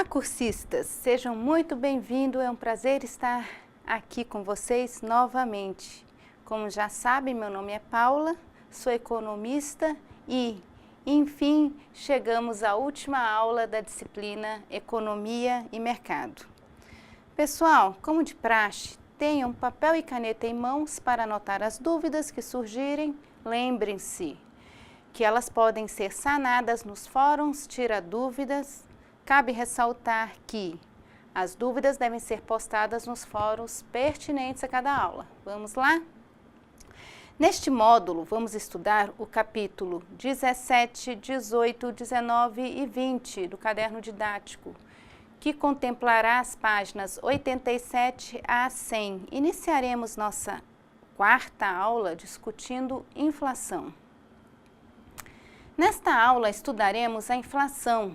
Olá, cursistas! Sejam muito bem-vindos, é um prazer estar aqui com vocês novamente. Como já sabem, meu nome é Paula, sou economista e, enfim, chegamos à última aula da disciplina Economia e Mercado. Pessoal, como de praxe, tenham papel e caneta em mãos para anotar as dúvidas que surgirem. Lembrem-se que elas podem ser sanadas nos fóruns Tira Dúvidas. Cabe ressaltar que as dúvidas devem ser postadas nos fóruns pertinentes a cada aula. Vamos lá? Neste módulo, vamos estudar o capítulo 17, 18, 19 e 20 do caderno didático, que contemplará as páginas 87 a 100. Iniciaremos nossa quarta aula discutindo inflação. Nesta aula, estudaremos a inflação,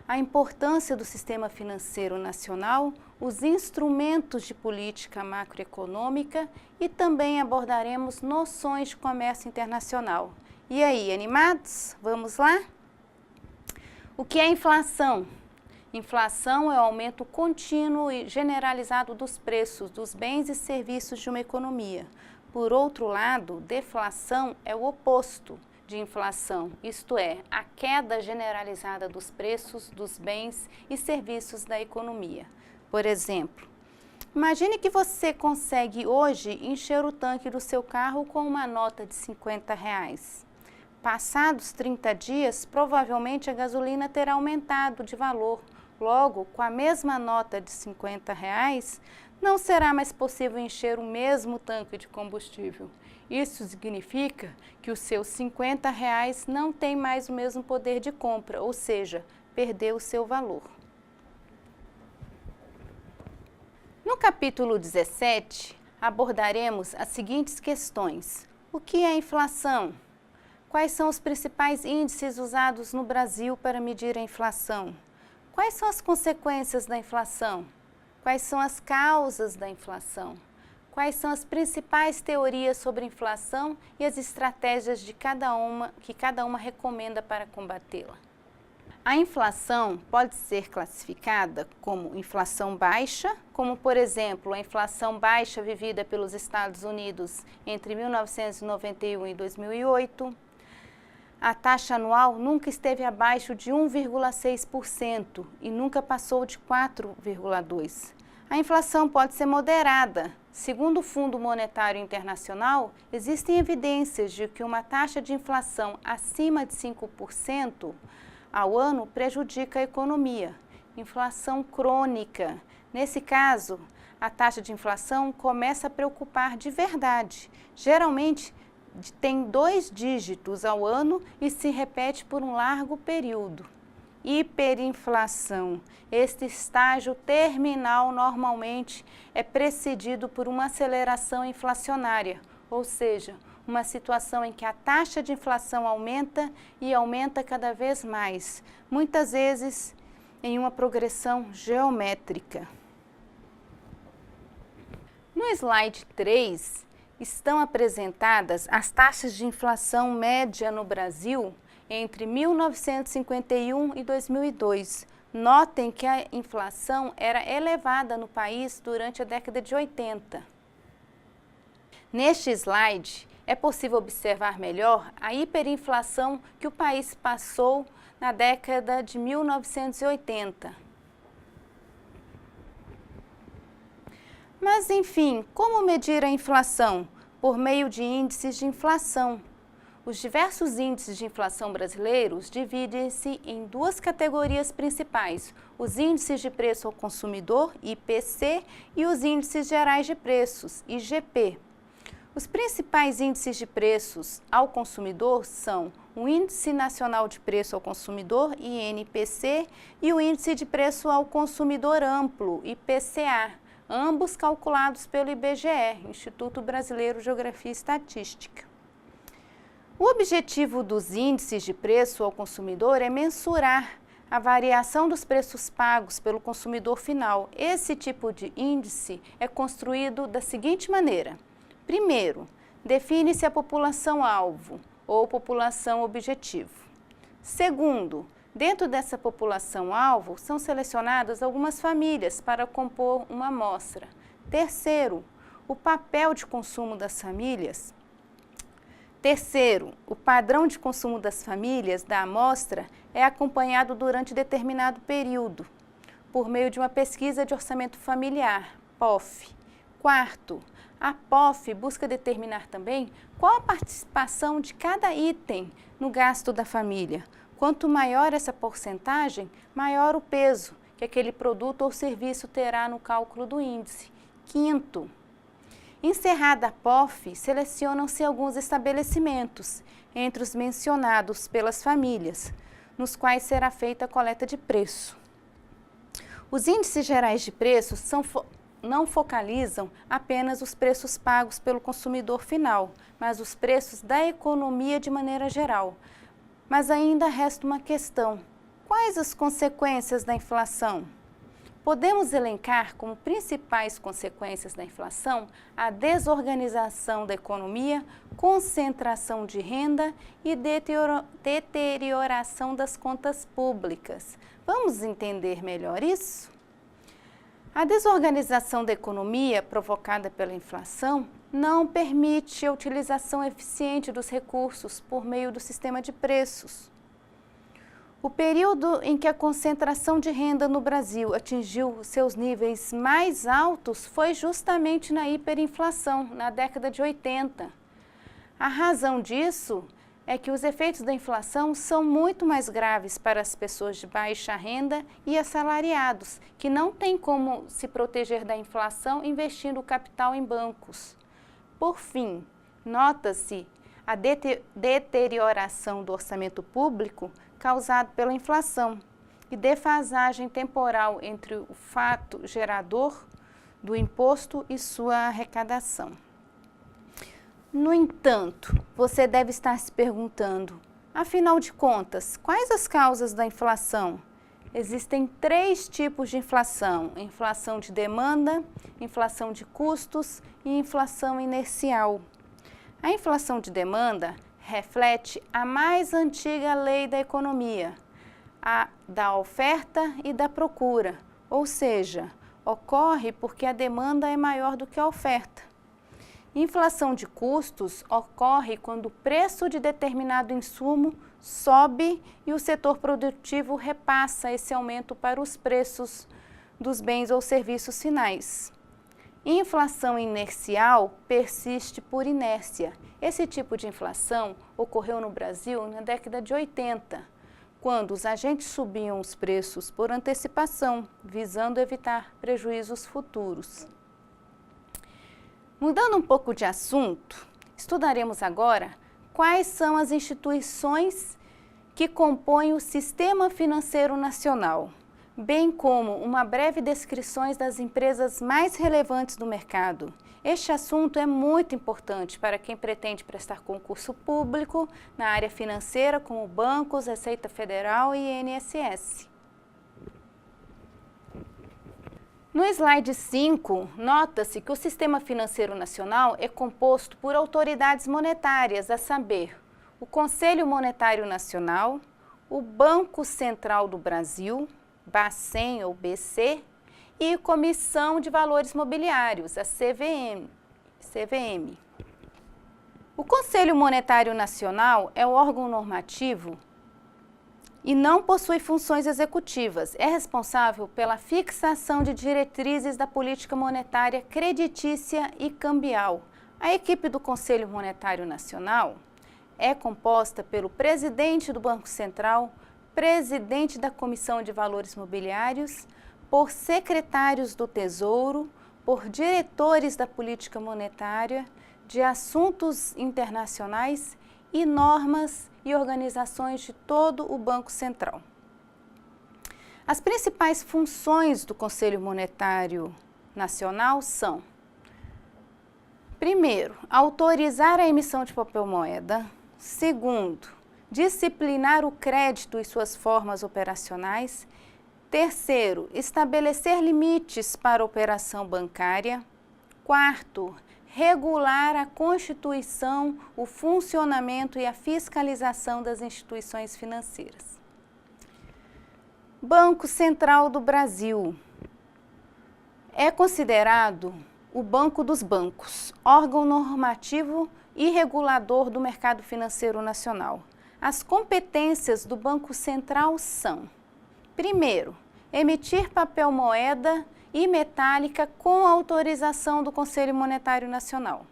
a importância do sistema financeiro nacional, os instrumentos de política macroeconômica e também abordaremos noções de comércio internacional. E aí, animados? Vamos lá? O que é inflação? Inflação é o aumento contínuo e generalizado dos preços dos bens e serviços de uma economia. Por outro lado, deflação é o oposto de inflação, isto é, a queda generalizada dos preços dos bens e serviços da economia. Por exemplo, imagine que você consegue hoje encher o tanque do seu carro com uma nota de R$50. Passados 30 dias, provavelmente a gasolina terá aumentado de valor. Logo, com a mesma nota de R$50, não será mais possível encher o mesmo tanque de combustível. Isso significa que os seus R$50 não têm mais o mesmo poder de compra, ou seja, perdeu o seu valor. No capítulo 17, abordaremos as seguintes questões. O que é inflação? Quais são os principais índices usados no Brasil para medir a inflação? Quais são as consequências da inflação? Quais são as causas da inflação? Quais são as principais teorias sobre inflação e as estratégias que cada uma recomenda para combatê-la? A inflação pode ser classificada como inflação baixa, como por exemplo a inflação baixa vivida pelos Estados Unidos entre 1991 e 2008. A taxa anual nunca esteve abaixo de 1,6% e nunca passou de 4,2%. A inflação pode ser moderada. Segundo o Fundo Monetário Internacional, existem evidências de que uma taxa de inflação acima de 5% ao ano prejudica a economia. Inflação crônica. Nesse caso, a taxa de inflação começa a preocupar de verdade. Geralmente, tem 2 dígitos ao ano e se repete por um largo período. Hiperinflação. Este estágio terminal normalmente é precedido por uma aceleração inflacionária, ou seja, uma situação em que a taxa de inflação aumenta e aumenta cada vez mais, muitas vezes em uma progressão geométrica. No slide 3, estão apresentadas as taxas de inflação média no Brasil entre 1951 e 2002. Notem que a inflação era elevada no país durante a década de 80. Neste slide, é possível observar melhor a hiperinflação que o país passou na década de 1980. Mas, enfim, como medir a inflação? Por meio de índices de inflação. Os diversos índices de inflação brasileiros dividem-se em 2 categorias principais, os índices de preço ao consumidor, IPC, e os índices gerais de preços, IGP. Os principais índices de preços ao consumidor são o Índice Nacional de Preço ao Consumidor, INPC, e o Índice de Preço ao Consumidor Amplo, IPCA, ambos calculados pelo IBGE, Instituto Brasileiro de Geografia e Estatística. O objetivo dos índices de preço ao consumidor é mensurar a variação dos preços pagos pelo consumidor final. Esse tipo de índice é construído da seguinte maneira. Primeiro, define-se a população-alvo ou população objetivo. Segundo, Dentro dessa população-alvo, são selecionadas algumas famílias para compor uma amostra. Terceiro, o papel de consumo das famílias. Terceiro, o padrão de consumo das famílias da amostra é acompanhado durante determinado período, por meio de uma pesquisa de orçamento familiar, POF. Quarto, a POF busca determinar também qual a participação de cada item no gasto da família. Quanto maior essa porcentagem, maior o peso que aquele produto ou serviço terá no cálculo do índice. Quinto, encerrada a POF, selecionam-se alguns estabelecimentos, entre os mencionados pelas famílias, nos quais será feita a coleta de preço. Os índices gerais de preços não focalizam apenas os preços pagos pelo consumidor final, mas os preços da economia de maneira geral. Mas ainda resta uma questão: quais as consequências da inflação? Podemos elencar como principais consequências da inflação a desorganização da economia, concentração de renda e deterioração das contas públicas. Vamos entender melhor isso? A desorganização da economia provocada pela inflação não permite a utilização eficiente dos recursos por meio do sistema de preços. O período em que a concentração de renda no Brasil atingiu seus níveis mais altos foi justamente na hiperinflação, na década de 80. A razão disso é que os efeitos da inflação são muito mais graves para as pessoas de baixa renda e assalariados, que não têm como se proteger da inflação investindo o capital em bancos. Por fim, nota-se a deterioração do orçamento público causado pela inflação e defasagem temporal entre o fato gerador do imposto e sua arrecadação. No entanto, você deve estar se perguntando, afinal de contas, quais as causas da inflação? Existem 3 tipos de inflação: inflação de demanda, inflação de custos e inflação inercial. A inflação de demanda reflete a mais antiga lei da economia, a da oferta e da procura, ou seja, ocorre porque a demanda é maior do que a oferta. Inflação de custos ocorre quando o preço de determinado insumo sobe e o setor produtivo repassa esse aumento para os preços dos bens ou serviços finais. Inflação inercial persiste por inércia. Esse tipo de inflação ocorreu no Brasil na década de 80, quando os agentes subiam os preços por antecipação, visando evitar prejuízos futuros. Mudando um pouco de assunto, estudaremos agora quais são as instituições que compõem o Sistema Financeiro Nacional, bem como uma breve descrição das empresas mais relevantes do mercado. Este assunto é muito importante para quem pretende prestar concurso público na área financeira, como bancos, Receita Federal e INSS. No slide 5, nota-se que o Sistema Financeiro Nacional é composto por autoridades monetárias, a saber, o Conselho Monetário Nacional, o Banco Central do Brasil, Bacen ou BC, e Comissão de Valores Mobiliários, a CVM. O Conselho Monetário Nacional é o órgão normativo e não possui funções executivas. É responsável pela fixação de diretrizes da política monetária creditícia e cambial. A equipe do Conselho Monetário Nacional é composta pelo presidente do Banco Central, presidente da Comissão de Valores Mobiliários, por secretários do Tesouro, por diretores da política monetária, de assuntos internacionais e normas e organizações de todo o Banco Central. As principais funções do Conselho Monetário Nacional são: primeiro, autorizar a emissão de papel moeda. Segundo, disciplinar o crédito e suas formas operacionais. Terceiro, estabelecer limites para a operação bancária. Quarto, regular a constituição, o funcionamento e a fiscalização das instituições financeiras. Banco Central do Brasil é considerado o Banco dos Bancos, órgão normativo e regulador do mercado financeiro nacional. As competências do Banco Central são: primeiro, emitir papel moeda e metálica com autorização do Conselho Monetário Nacional.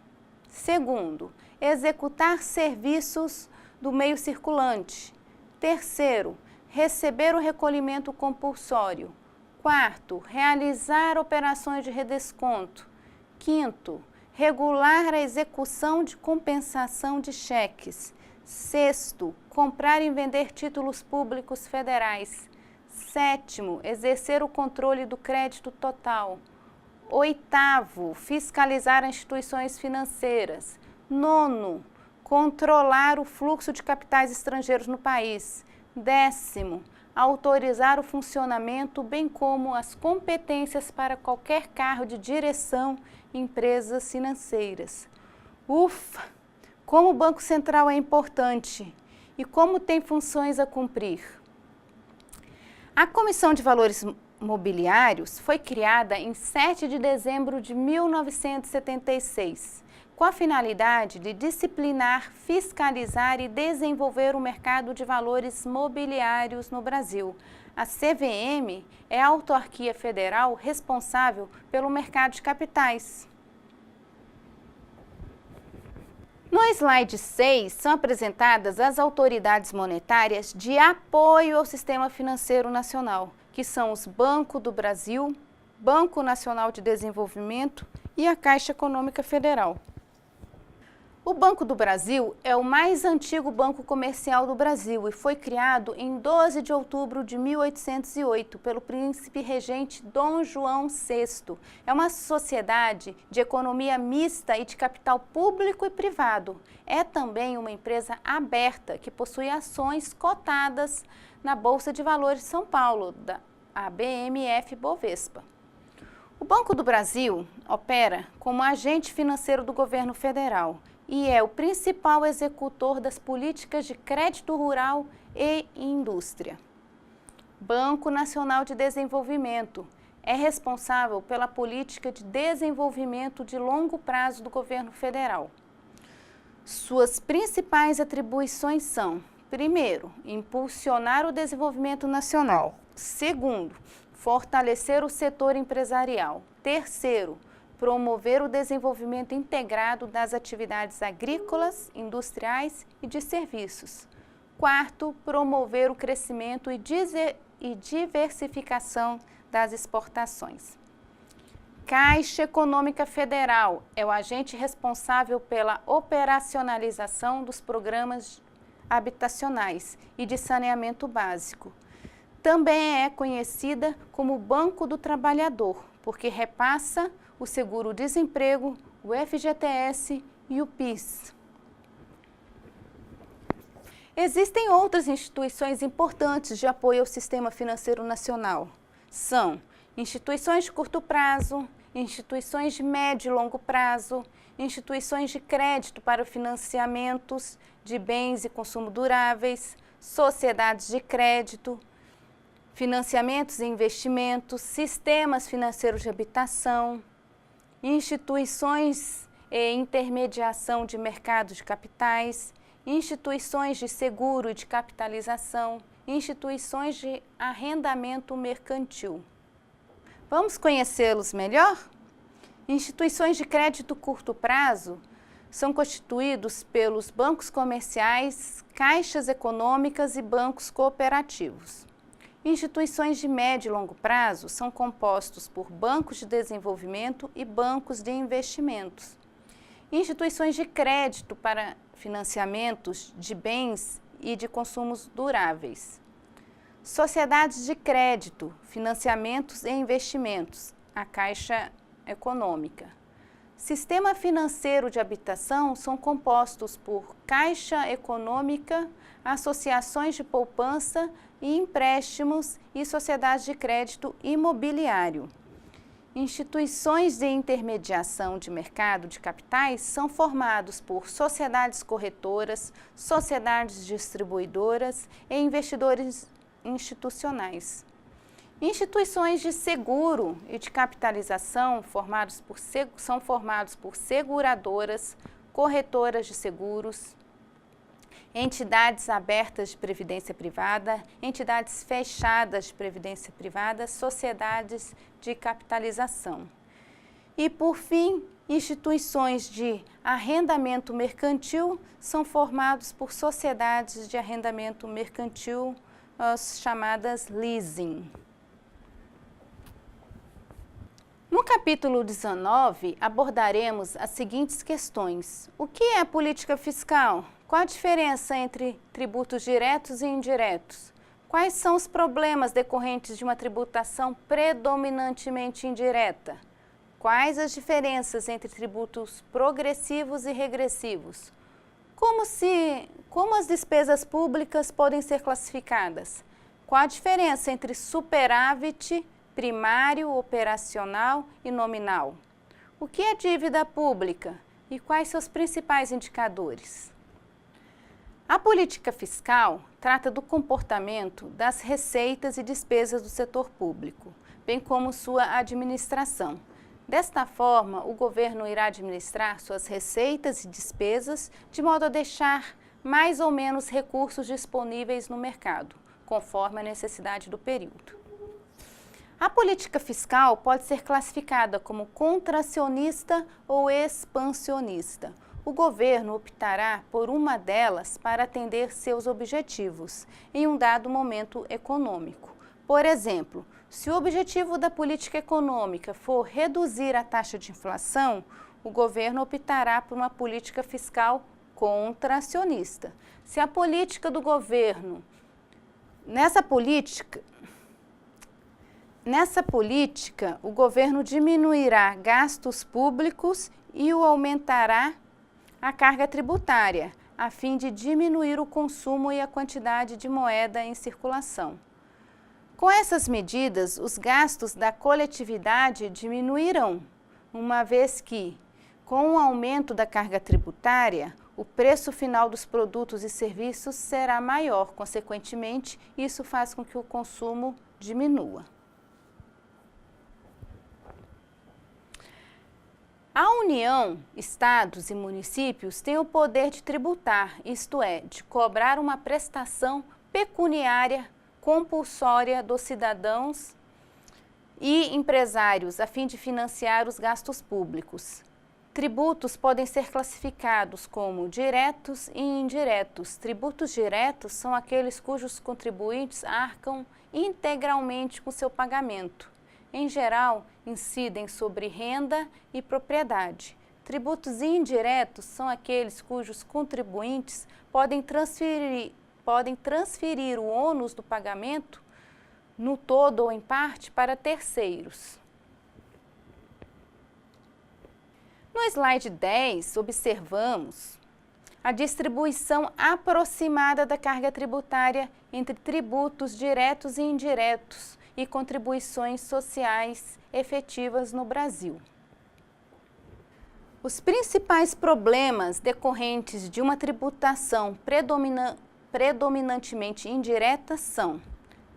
Segundo, executar serviços do meio circulante. Terceiro, receber o recolhimento compulsório. Quarto, realizar operações de redesconto. Quinto, regular a execução de compensação de cheques. Sexto, comprar e vender títulos públicos federais. Sétimo, exercer o controle do crédito total. Oitavo, fiscalizar instituições financeiras. Nono, controlar o fluxo de capitais estrangeiros no país. Décimo, autorizar o funcionamento, bem como as competências para qualquer cargo de direção em empresas financeiras. Ufa! Como o Banco Central é importante e como tem funções a cumprir. A Comissão de Valores Mobiliários foi criada em 7 de dezembro de 1976, com a finalidade de disciplinar, fiscalizar e desenvolver o mercado de valores mobiliários no Brasil. A CVM é a autarquia federal responsável pelo mercado de capitais. No slide 6, são apresentadas as autoridades monetárias de apoio ao sistema financeiro nacional, que são os Banco do Brasil, Banco Nacional de Desenvolvimento e a Caixa Econômica Federal. O Banco do Brasil é o mais antigo banco comercial do Brasil e foi criado em 12 de outubro de 1808 pelo príncipe regente Dom João VI. É uma sociedade de economia mista e de capital público e privado. É também uma empresa aberta que possui ações cotadas na Bolsa de Valores de São Paulo, da BMF-Bovespa. O Banco do Brasil opera como agente financeiro do governo federal e é o principal executor das políticas de crédito rural e indústria. Banco Nacional de Desenvolvimento é responsável pela política de desenvolvimento de longo prazo do governo federal. Suas principais atribuições são: primeiro, impulsionar o desenvolvimento nacional. Segundo, fortalecer o setor empresarial. Terceiro, promover o desenvolvimento integrado das atividades agrícolas, industriais e de serviços. Quarto, promover o crescimento e diversificação das exportações. Caixa Econômica Federal é o agente responsável pela operacionalização dos programas habitacionais e de saneamento básico. Também é conhecida como Banco do Trabalhador, porque repassa o seguro-desemprego, o FGTS e o PIS. Existem outras instituições importantes de apoio ao sistema financeiro nacional. São instituições de curto prazo, instituições de médio e longo prazo, instituições de crédito para financiamentos de bens e consumo duráveis, sociedades de crédito, financiamentos e investimentos, sistemas financeiros de habitação, instituições e intermediação de mercado de capitais, instituições de seguro e de capitalização, instituições de arrendamento mercantil. Vamos conhecê-los melhor? Instituições de crédito curto prazo são constituídos pelos bancos comerciais, caixas econômicas e bancos cooperativos. Instituições de médio e longo prazo são compostos por bancos de desenvolvimento e bancos de investimentos. Instituições de crédito para financiamentos de bens e de consumos duráveis. Sociedades de crédito, financiamentos e investimentos, a Caixa Econômica. Sistema financeiro de habitação são compostos por Caixa Econômica, associações de poupança e empréstimos e sociedades de crédito imobiliário. Instituições de intermediação de mercado de capitais são formados por sociedades corretoras, sociedades distribuidoras e investidores institucionais. Instituições de seguro e de capitalização são formados por seguradoras, corretoras de seguros, entidades abertas de previdência privada, entidades fechadas de previdência privada, sociedades de capitalização. E, por fim, instituições de arrendamento mercantil são formados por sociedades de arrendamento mercantil, as chamadas leasing. No capítulo 19, abordaremos as seguintes questões. O que é política fiscal? Qual a diferença entre tributos diretos e indiretos? Quais são os problemas decorrentes de uma tributação predominantemente indireta? Quais as diferenças entre tributos progressivos e regressivos? Como as despesas públicas podem ser classificadas? Qual a diferença entre superávit, primário, operacional e nominal? O que é dívida pública e quais seus principais indicadores? A política fiscal trata do comportamento das receitas e despesas do setor público, bem como sua administração. Desta forma, o governo irá administrar suas receitas e despesas de modo a deixar mais ou menos recursos disponíveis no mercado, conforme a necessidade do período. A política fiscal pode ser classificada como contracionista ou expansionista. O governo optará por uma delas para atender seus objetivos em um dado momento econômico. Por exemplo, se o objetivo da política econômica for reduzir a taxa de inflação, o governo optará por uma política fiscal contracionista. Se a política do governo, nessa política, o governo diminuirá gastos públicos e o aumentará a carga tributária, a fim de diminuir o consumo e a quantidade de moeda em circulação. Com essas medidas, os gastos da coletividade diminuirão, uma vez que, com o aumento da carga tributária, o preço final dos produtos e serviços será maior. Consequentemente, isso faz com que o consumo diminua. A União, estados e municípios têm o poder de tributar, isto é, de cobrar uma prestação pecuniária compulsória dos cidadãos e empresários a fim de financiar os gastos públicos. Tributos podem ser classificados como diretos e indiretos. Tributos diretos são aqueles cujos contribuintes arcam integralmente com seu pagamento. Em geral, incidem sobre renda e propriedade. Tributos indiretos são aqueles cujos contribuintes podem transferir o ônus do pagamento, no todo ou em parte, para terceiros. No slide 10, observamos a distribuição aproximada da carga tributária entre tributos diretos e indiretos e contribuições sociais efetivas no Brasil. Os principais problemas decorrentes de uma tributação predominantemente indireta são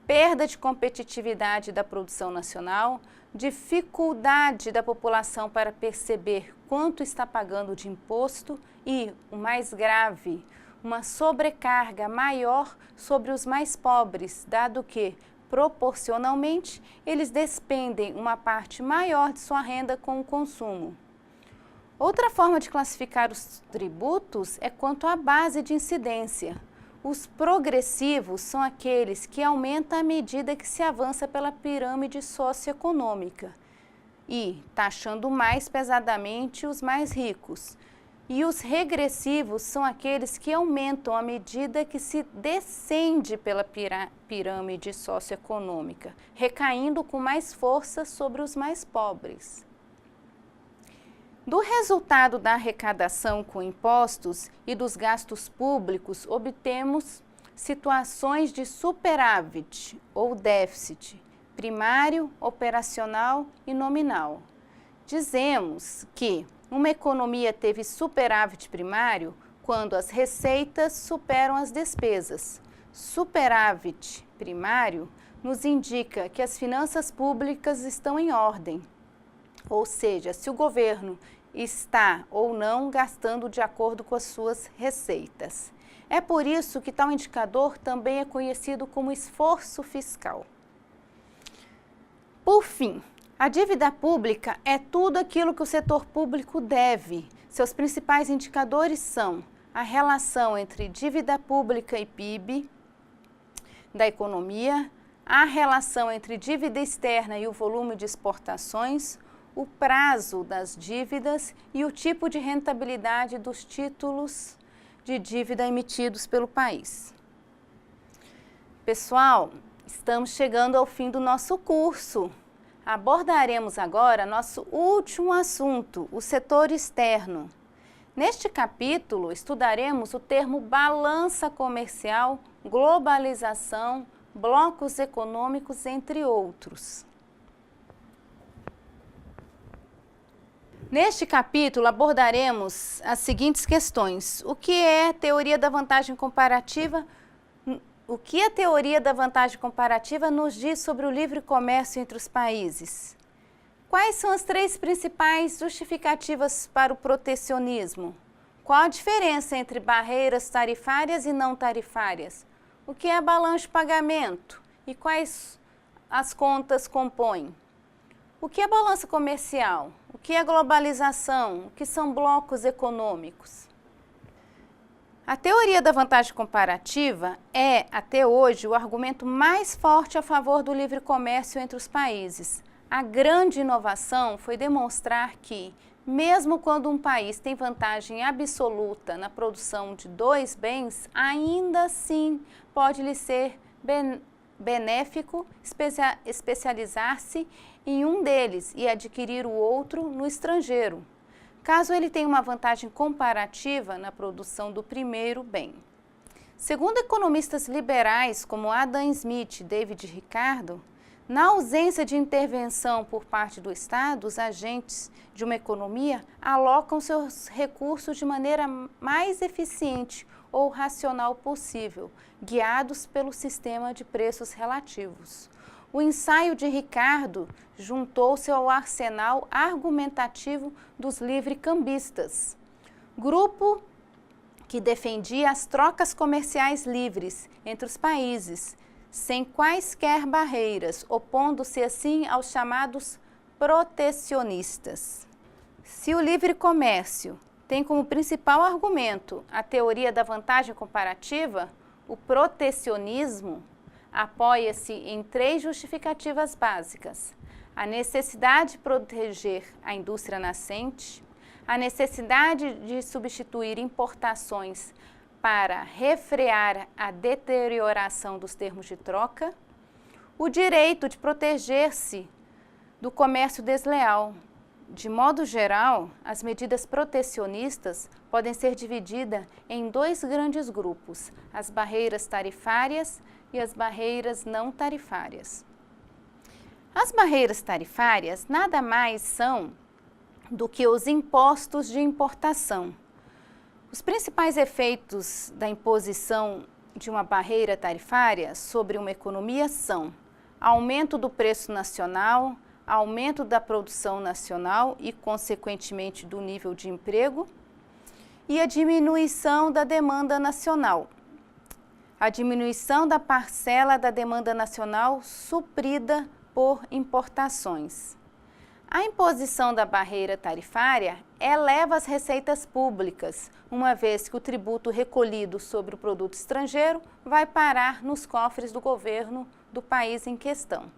perda de competitividade da produção nacional, dificuldade da população para perceber quanto está pagando de imposto e, o mais grave, uma sobrecarga maior sobre os mais pobres, dado que, proporcionalmente, eles despendem uma parte maior de sua renda com o consumo. Outra forma de classificar os tributos é quanto à base de incidência. Os progressivos são aqueles que aumentam à medida que se avança pela pirâmide socioeconômica e taxando mais pesadamente os mais ricos. E os regressivos são aqueles que aumentam à medida que se descende pela pirâmide socioeconômica, recaindo com mais força sobre os mais pobres. Do resultado da arrecadação com impostos e dos gastos públicos, obtemos situações de superávit ou déficit, primário, operacional e nominal. Dizemos que uma economia teve superávit primário quando as receitas superam as despesas. superávit primário nos indica que as finanças públicas estão em ordem, ou seja, se o governo está ou não gastando de acordo com as suas receitas. É por isso que tal indicador também é conhecido como esforço fiscal. Por fim, a dívida pública é tudo aquilo que o setor público deve. Seus principais indicadores são a relação entre dívida pública e PIB da economia, a relação entre dívida externa e o volume de exportações, o prazo das dívidas e o tipo de rentabilidade dos títulos de dívida emitidos pelo país. Pessoal, estamos chegando ao fim do nosso curso. Abordaremos agora nosso último assunto, o setor externo. Neste capítulo, estudaremos o termo balança comercial, globalização, blocos econômicos, entre outros. Neste capítulo, abordaremos as seguintes questões. O que é teoria da vantagem comparativa? O que a teoria da vantagem comparativa nos diz sobre o livre comércio entre os países? Quais são as 3 principais justificativas para o protecionismo? Qual a diferença entre barreiras tarifárias e não tarifárias? O que é balanço de pagamento e quais as contas compõem? O que é balança comercial? O que é globalização? O que são blocos econômicos? A teoria da vantagem comparativa é, até hoje, o argumento mais forte a favor do livre comércio entre os países. A grande inovação foi demonstrar que, mesmo quando um país tem vantagem absoluta na produção de 2 bens, ainda assim pode lhe ser benéfico especializar-se em um deles e adquirir o outro no estrangeiro, caso ele tenha uma vantagem comparativa na produção do primeiro bem. Segundo economistas liberais como Adam Smith e David Ricardo, na ausência de intervenção por parte do Estado, os agentes de uma economia alocam seus recursos de maneira mais eficiente ou racional possível, guiados pelo sistema de preços relativos. O ensaio de Ricardo juntou-se ao arsenal argumentativo dos livre-cambistas, grupo que defendia as trocas comerciais livres entre os países, sem quaisquer barreiras, opondo-se assim aos chamados protecionistas. Se o livre comércio tem como principal argumento a teoria da vantagem comparativa, o protecionismo apoia-se em 3 justificativas básicas: a necessidade de proteger a indústria nascente, a necessidade de substituir importações para refrear a deterioração dos termos de troca, o direito de proteger-se do comércio desleal. De modo geral, as medidas protecionistas podem ser divididas em 2 grandes grupos: as barreiras tarifárias e as barreiras não tarifárias. As barreiras tarifárias nada mais são do que os impostos de importação. Os principais efeitos da imposição de uma barreira tarifária sobre uma economia são aumento do preço nacional, aumento da produção nacional e, consequentemente, do nível de emprego, e a diminuição da demanda nacional. A diminuição da parcela da demanda nacional suprida por importações. A imposição da barreira tarifária eleva as receitas públicas, uma vez que o tributo recolhido sobre o produto estrangeiro vai parar nos cofres do governo do país em questão.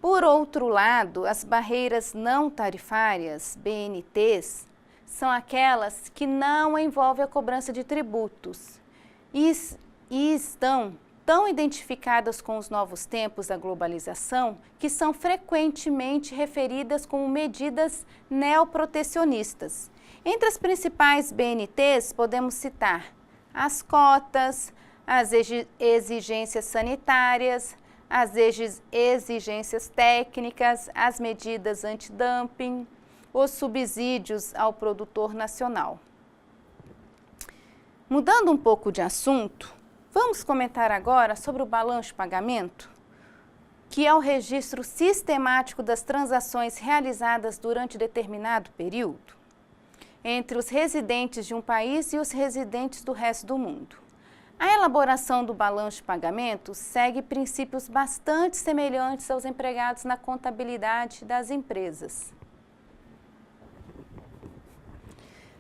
Por outro lado, as barreiras não tarifárias, BNTs, são aquelas que não envolvem a cobrança de tributos e estão tão identificadas com os novos tempos da globalização que são frequentemente referidas como medidas neoprotecionistas. Entre as principais BNTs podemos citar as cotas, as exigências sanitárias, as exigências técnicas, as medidas antidumping, os subsídios ao produtor nacional. Mudando um pouco de assunto, Vamos comentar agora sobre o balanço de pagamento, que é o registro sistemático das transações realizadas durante determinado período entre os residentes de um país e os residentes do resto do mundo. A elaboração do balanço de pagamento segue princípios bastante semelhantes aos empregados na contabilidade das empresas.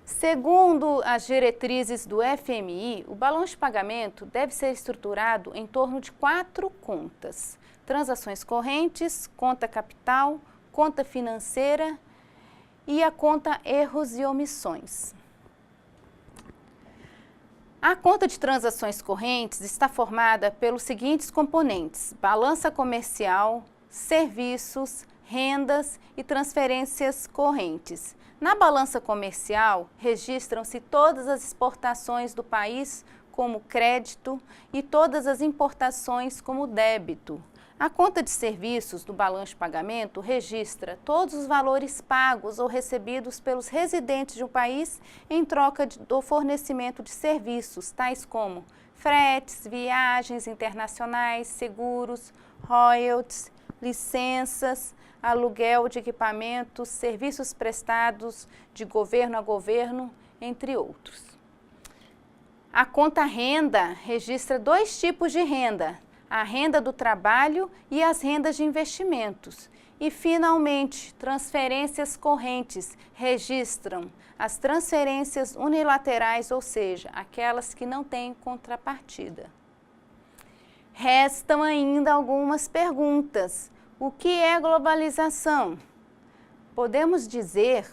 Segundo as diretrizes do FMI, o balanço de pagamento deve ser estruturado em torno de 4 contas: transações correntes, conta capital, conta financeira e a conta erros e omissões. A conta de transações correntes está formada pelos seguintes componentes: balança comercial, serviços, rendas e transferências correntes. Na balança comercial, registram-se todas as exportações do país como crédito e todas as importações como débito. A conta de serviços do balanço de pagamento registra todos os valores pagos ou recebidos pelos residentes de um país em troca do fornecimento de serviços, tais como fretes, viagens internacionais, seguros, royalties, licenças, aluguel de equipamentos, serviços prestados de governo a governo, entre outros. A conta renda registra 2 tipos de renda: a renda do trabalho e as rendas de investimentos. E, finalmente, transferências correntes registram as transferências unilaterais, ou seja, aquelas que não têm contrapartida. Restam ainda algumas perguntas. O que é globalização? Podemos dizer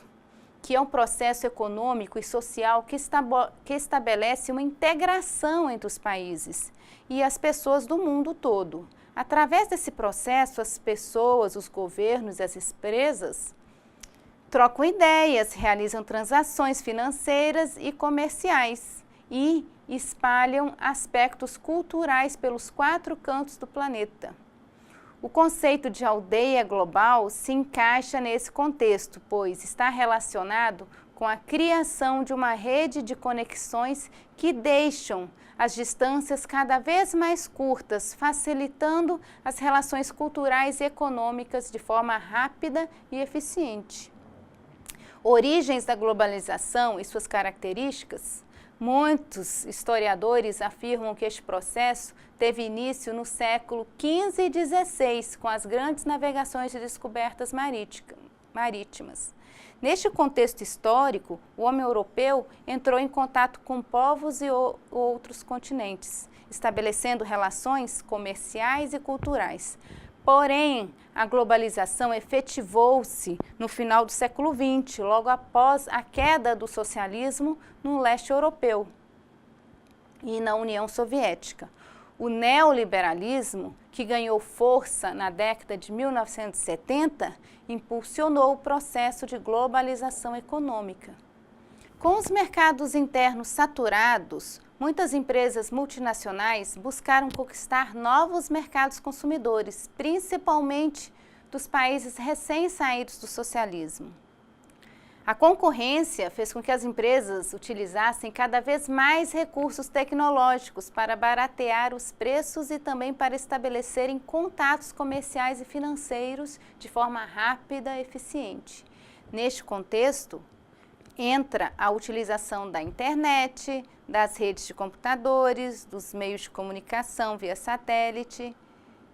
que é um processo econômico e social que estabelece uma integração entre os países e as pessoas do mundo todo. Através desse processo, as pessoas, os governos e as empresas trocam ideias, realizam transações financeiras e comerciais e espalham aspectos culturais pelos 4 cantos do planeta. O conceito de aldeia global se encaixa nesse contexto, pois está relacionado com a criação de uma rede de conexões que deixam as distâncias cada vez mais curtas, facilitando as relações culturais e econômicas de forma rápida e eficiente. Origens da globalização e suas características. Muitos historiadores afirmam que este processo teve início no século XV e XVI, com as grandes navegações e descobertas marítimas. Neste contexto histórico, o homem europeu entrou em contato com povos e outros continentes, estabelecendo relações comerciais e culturais. Porém, a globalização efetivou-se no final do século XX, logo após a queda do socialismo no leste europeu e na União Soviética. O neoliberalismo, que ganhou força na década de 1970, impulsionou o processo de globalização econômica. Com os mercados internos saturados, muitas empresas multinacionais buscaram conquistar novos mercados consumidores, principalmente dos países recém-saídos do socialismo. A concorrência fez com que as empresas utilizassem cada vez mais recursos tecnológicos para baratear os preços e também para estabelecerem contatos comerciais e financeiros de forma rápida e eficiente. Neste contexto, entra a utilização da internet, das redes de computadores, dos meios de comunicação via satélite,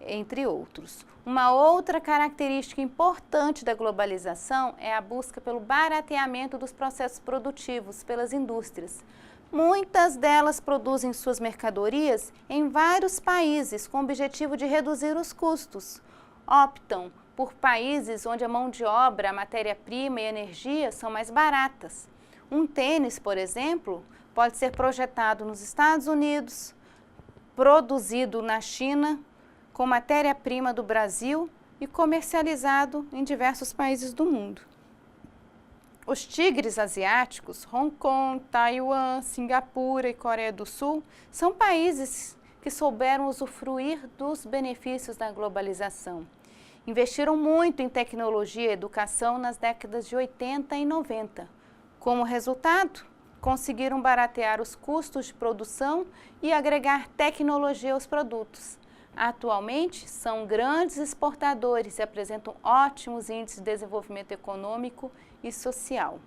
entre outros. Uma outra característica importante da globalização é a busca pelo barateamento dos processos produtivos pelas indústrias. Muitas delas produzem suas mercadorias em vários países com o objetivo de reduzir os custos. Optam por países onde a mão de obra, a matéria-prima e a energia são mais baratas. Um tênis, por exemplo, pode ser projetado nos Estados Unidos, produzido na China, com matéria-prima do Brasil e comercializado em diversos países do mundo. Os tigres asiáticos, Hong Kong, Taiwan, Singapura e Coreia do Sul, são países que souberam usufruir dos benefícios da globalização. Investiram muito em tecnologia e educação nas décadas de 80 e 90. Como resultado, conseguiram baratear os custos de produção e agregar tecnologia aos produtos. Atualmente, são grandes exportadores e apresentam ótimos índices de desenvolvimento econômico e social.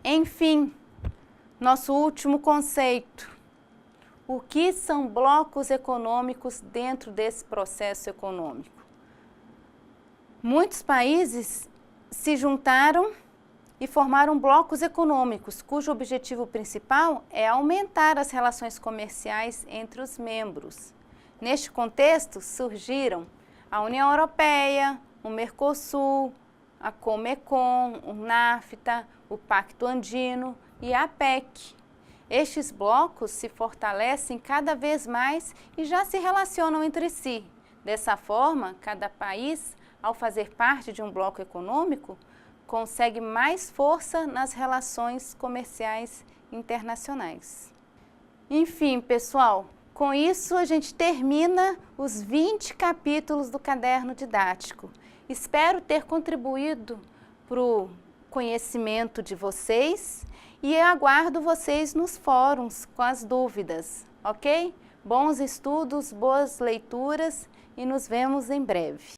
Enfim, nosso último conceito. O que são blocos econômicos dentro desse processo econômico? Muitos países se juntaram e formaram blocos econômicos, cujo objetivo principal é aumentar as relações comerciais entre os membros. Neste contexto, surgiram a União Europeia, o Mercosul, a Comecon, o NAFTA, o Pacto Andino e a APEC. Estes blocos se fortalecem cada vez mais e já se relacionam entre si. Dessa forma, cada país, ao fazer parte de um bloco econômico, consegue mais força nas relações comerciais internacionais. Enfim, pessoal, com isso a gente termina os 20 capítulos do caderno didático. Espero ter contribuído para o conhecimento de vocês e aguardo vocês nos fóruns com as dúvidas, ok? Bons estudos, boas leituras e nos vemos em breve.